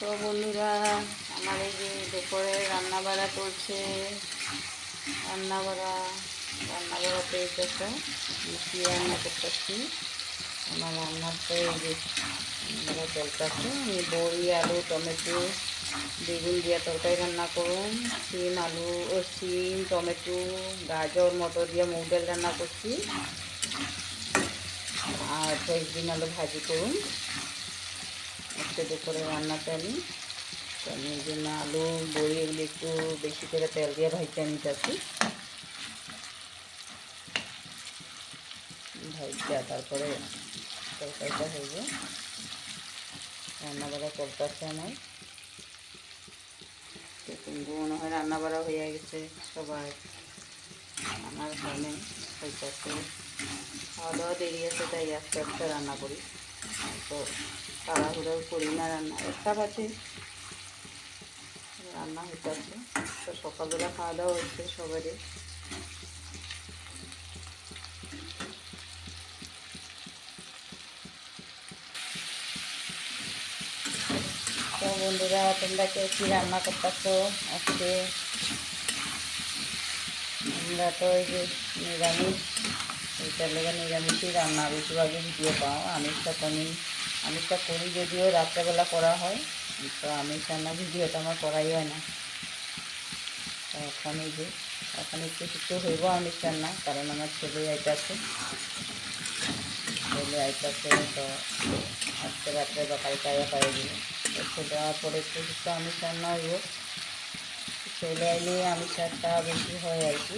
তো বন্ধুরা, আমার এই যে দুপুরে রান্নাবাড়া চলছে। রান্নাবাড়াতে একটা কী রান্না করতেছি। আমার রান্নাতে এই যে রান্নাবাড়া চলতেছে। আমি বড়ি, আলু, টমেটো, বেগুন দিয়া তরকারি রান্না করুন। সিম, টমেটো, গাজর, মটর দিয়ে মুগ ডাল রান্না করছি। আর ফ্রেঞ্চ আলু ভাজি করুন। আজকে দুপুরে রান্নাতে আমি এই জন্য আলু, বড়ি এগুলি একটু বেশি করে তেল দিয়ে ভাজতে নিতেছি। ভাজা তারপরে তরকারিটা হইব। রান্নাবাড়া করতেছে আমার। তো মনে হয় রান্নাবাড়া হয়ে গেছে সবাই। আমার ফোনে হইতেছে, খাওয়া দাওয়া দেরি আছে, তাই আস্তে আস্তে রান্না করি। তো তাড়াহুড়ো করি না রান্না। একটা বাজে রান্না হইতেছে। তো সকালবেলা খাওয়া দাওয়া হচ্ছে সবারই। তো বন্ধুরা, তোমরা কেউ কী রান্না করতেছো আজকে? আমরা তো এই যে নিরামিষ, এইটার লেগে নিরামিষই রান্না বেশিরভাগই ভিডিও পাও। আমিষটা করি যদিও রাত্রেবেলা করা হয়, তো আমিষ রান্না ভিডিওটা আমার করাই হয় না। তো এখন এই যে এখন একটু হইব আমিষ রান্না, কারণ আমার ছেলে আইতাছে। তো আজকে রাত্রে বা কালকে পাই দিব। তো ছেলে হওয়ার পরে একটু আমিষ রান্না হইব। ছেলে আইলে আমিষটা বেশি হয় আর কি।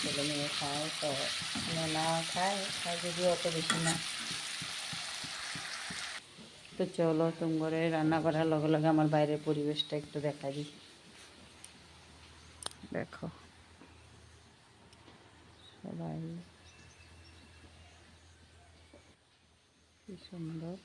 ছেলে মেয়ে খায়, তো না খায় যদিও অত বেশি না। তো চলো তোমার রান্না করার লগে লগে আমার বাইরের পরিবেশটা একটু দেখা দিই। দেখো সবাই কি সুন্দর।